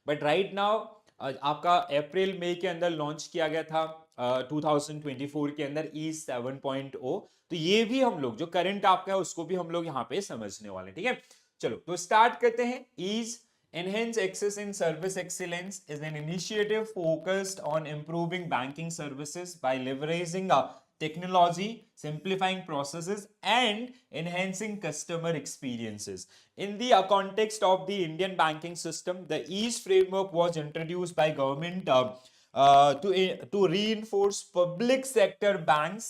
But right now आपका अप्रैल मई के अंदर लॉन्च किया गया था 2024 के अंदर ईज 7.0। तो ये भी हम लोग जो करंट आपका है उसको भी हम लोग यहाँ पे समझने वाले, ठीक है। चलो तो स्टार्ट करते हैं। EASE Enhance access in service excellence is an initiative focused on improving banking services by leveraging technology, simplifying processes, and enhancing customer experiences. In the context of the Indian banking system, the EASE framework was introduced by government to reinforce public sector banks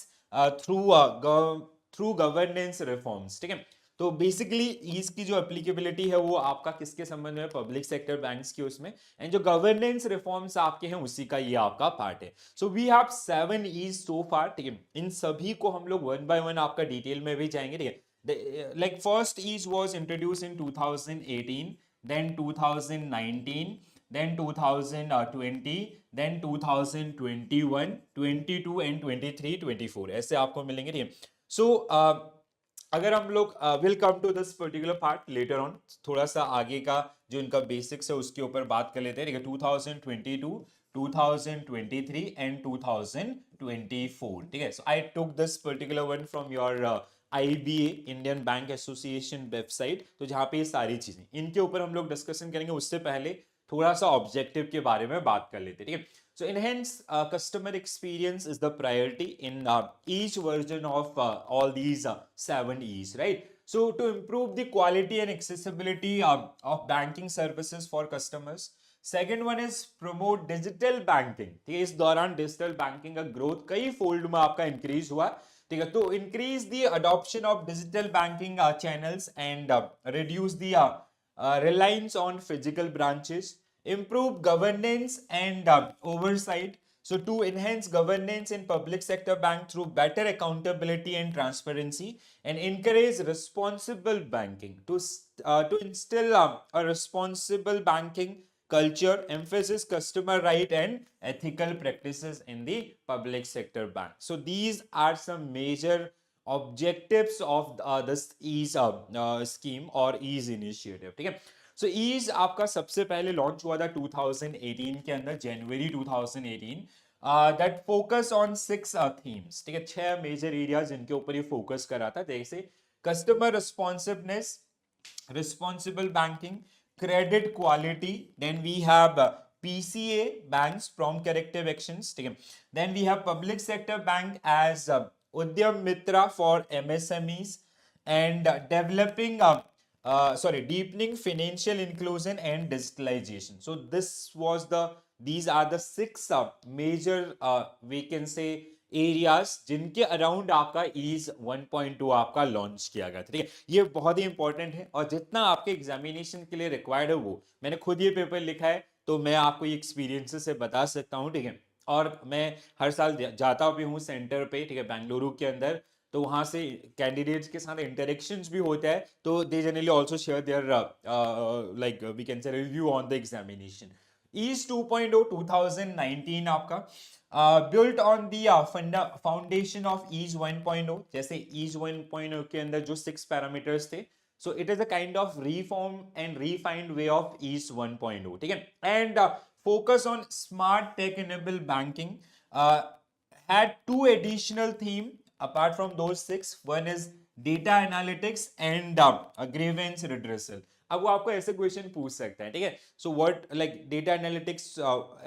through governance reforms, ठीक है। तो basically ease की जो applicability है वो आपका किसके संबंध में, पब्लिक सेक्टर बैंक्स की उसमें, एंड जो गवर्नेंस रिफॉर्म्स आपके हैं उसी का ये आपका पार्ट है। So we have 7 EASE so far, ठीक है। इन सभी को हम लोग वन बाय वन आपका डिटेल में भी जाएंगे, ठीक है। Like first EASE was introduced in 2018, then 2019, then 2020, then 2021, 22 and 23, 24 ऐसे आपको मिलेंगे, ठीक है। सो अगर हम लोग will come to this particular part later on, थोड़ा सा आगे का जो इनका बेसिक्स है उसके ऊपर बात कर लेते हैं, ठीक है। 2022, 2023 एंड 2024, ठीक है। So I took this particular one from your IBA Indian bank association website, तो जहाँ पे ये सारी चीजें इनके ऊपर हम लोग डिस्कशन करेंगे। उससे पहले थोड़ा सा ऑब्जेक्टिव के बारे में बात कर लेते हैं, ठीक है। So enhance customer experience is the priority in each version of all these 7 E's, right? So to improve the quality and accessibility of banking services for customers. Second one is promote digital banking, ठीक है। इस दौरान digital banking का growth कई fold में आपका increase हुआ, ठीक है। तो increase the adoption of digital banking channels and reduce the reliance on physical branches, improve governance and oversight. So to enhance governance in public sector bank through better accountability and transparency, and encourage responsible banking to instill a responsible banking culture, emphasis customer right and ethical practices in the public sector bank. So these are some major objectives of this ease scheme और ease initiative, ठीक है। सो ease आपका सबसे पहले launch हुआ था 2018 के अंदर, जनवरी 2018, दैट फोकस ऑन 6 थीम्स, ठीक है। 6 मेजर एरियाज जिनके ऊपर ये फोकस कर रहा था, जैसे customer responsiveness, responsible banking, credit quality, then we have PCA banks, prompt corrective actions, ठीक है। then we have public sector bank as Udyam Mitra for MSMEs, and deepening financial inclusion and digitalization. So these are the 6 major we can say areas जिनके around आपका ease 1.2 आपका launch किया गया था, ठीक है। ये बहुत ही इंपॉर्टेंट है और जितना आपके एग्जामिनेशन के लिए रिक्वायर्ड है वो मैंने खुद ये पेपर लिखा है, तो मैं आपको ये एक्सपीरियंस से बता सकता हूँ, ठीक है। और मैं हर साल जाता भी हूँ सेंटर पे, ठीक है, बेंगलुरु के अंदर, तो वहां से कैंडिडेट्स के साथ इंटरेक्शंस भी होता है, तो they generally also share there like we can say review on the examination. EASE 2.0 2019 आपका built on the foundation of ease 1.0, जैसे ease 1.0 के अंदर जो 6 पैरामीटर्स थे, so it is a kind of reform and refined way of ease 1.0, ठीक है। and focus on smart tech enabled banking, uh, had 2 additional theme apart from those 6. One is data analytics and grievance redressal. अब वो आपको ऐसे question पूछ सकता है, ठीक है। So what like data analytics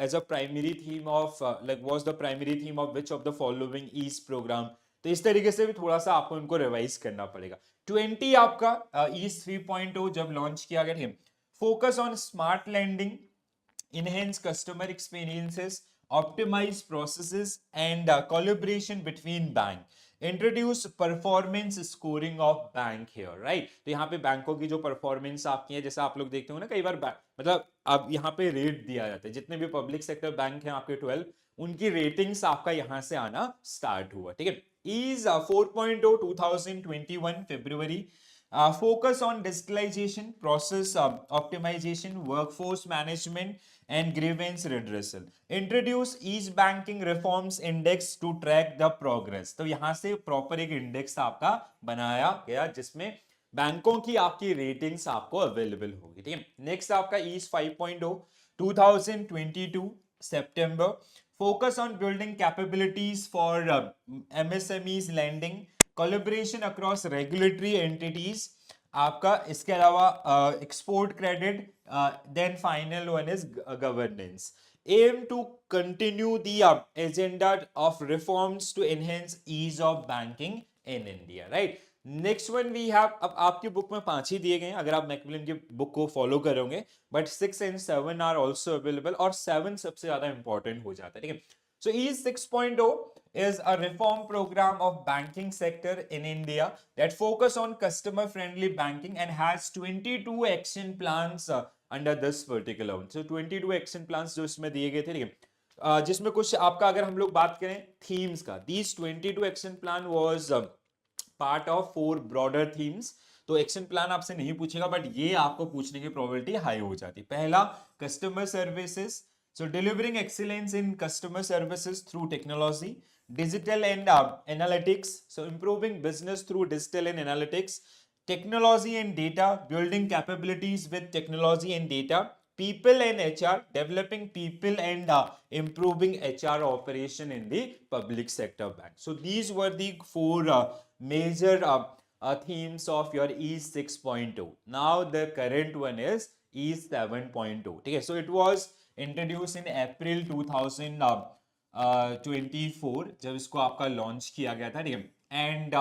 as a primary theme of like was the primary theme of which of the following EASE program. तो इस तरीके से भी थोड़ा सा आपको इनको रिवाइज करना पड़ेगा। 20 आपका ईज 3.0 जब लॉन्च किया गया, focus on smart lending, enhance customer experiences, optimize processes, and collaboration between bank, introduce performance scoring of bank here, right? तो यहाँ पे बैंकों की जो परफॉर्मेंस आपकी है, जैसे आप लोग देखते हो ना कई बार मतलब अब यहाँ पे रेट दिया जाता है, जितने भी पब्लिक सेक्टर बैंक हैं आपके 12, उनकी रेटिंग्स आपका यहाँ से आना स्टार्ट हुआ, ठीक है। EASE 4.0 2021 February, focus on digitalization, process optimization, workforce management, and grievance redressal. Introduce ease banking reforms index to track the progress. तो यहां से प्रॉपर एक इंडेक्स आपका बनाया गया जिसमें बैंकों की आपकी रेटिंग्स आपको अवेलेबल होगी, ठीक है। नेक्स्ट आपका ease 5.0 2022 September. Focus on building capabilities for MSMEs lending, collaboration across regulatory entities. आपका इसके अलावा export credit, then final one is governance. Aim to continue the agenda of reforms to enhance ease of banking in India, right? Next one we have, अब आपकी book में 5 ही दिए गए हैं अगर आप मैकमिलन की बुक को फॉलो करोगे, but 6 and 7 are also available, और 7 सबसे ज्यादा इंपॉर्टेंट हो जाता है, ठीक है. So EASE 6.0 is a reform program of banking sector in India that focus on customer friendly banking and has 22 action plans under this particular one. So 22 action plans जो इसमें दिए गए थे, ठीक है, जिसमें कुछ आपका अगर हम लोग बात करें थीम्स का, these 22 action plan was part of 4 broader themes. तो एक्शन प्लान आपसे नहीं पूछेगा, बट ये आपको पूछने की प्रोबेबिलिटी हाई हो जाती. पहला customer services, so delivering excellence in customer services through technology, digital and analytics, so improving business through digital and analytics, technology and data, building capabilities with technology and data, people and HR, developing people and improving HR operation in the public sector bank. So these were the 4 major themes of your EASE 6.0. Now the current one is EASE 7.0. Okay, so it was introduced in April 2024 जब इसको आपका launch किया गया था, ठीक है. And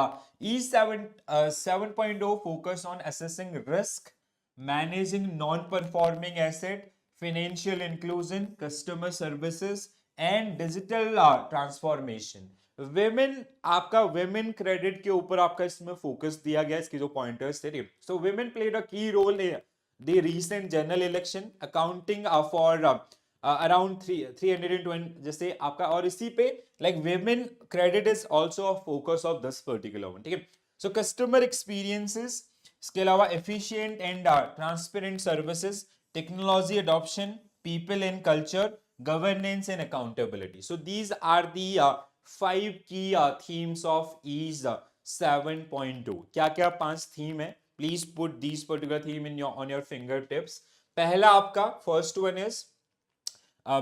EASE 7.0 focus on assessing risk, managing non-performing asset, financial inclusion, customer services and digital transformation. Women, आपका women credit के ऊपर आपका इसमें फोकस दिया गया, इसके जो पॉइंटर्स थे. So women played a key role in the recent general election, accounting for around 320 जैसे आपका, और इसी पे like women credit is also a focus of this particular one, ठीक है. So customer experiences, इसके अलावा efficient and transparent services, technology adoption, people and culture, governance and accountability. So these are the 5 key themes of EASE 7.2. क्या क्या 5 theme है? Please put these particular theme in on your fingertips. पहला आपका first one is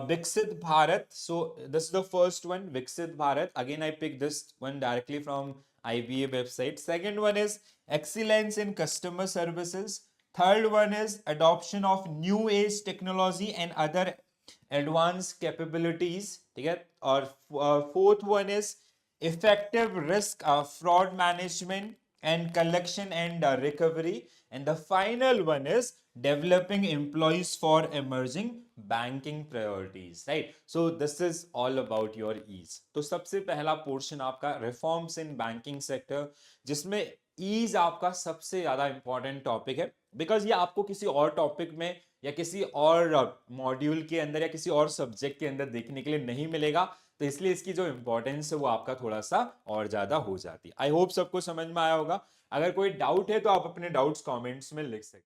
Viksit Bharat. So this is the first one, Viksit Bharat. Again, I picked this one directly from IBA website. Second one is excellence in customer services. Third one is adoption of new age technology and other advanced capabilities. ठीक है. और fourth one is effective risk fraud management and collection and recovery. And the final one is developing employees for emerging banking priorities, right? So this is all about your EASE. तो सबसे पहला portion आपका reforms in banking sector, जिसमें EASE आपका सबसे ज्यादा important topic है, because ये आपको किसी और टॉपिक में या किसी और मॉड्यूल के अंदर या किसी और सब्जेक्ट के अंदर देखने के लिए नहीं मिलेगा. तो इसलिए इसकी जो इंपॉर्टेंस है वो आपका थोड़ा सा और ज्यादा हो जाती है. आई होप सबको समझ में आया होगा. अगर कोई डाउट है तो आप अपने डाउट्स कमेंट्स में लिख सकते हैं.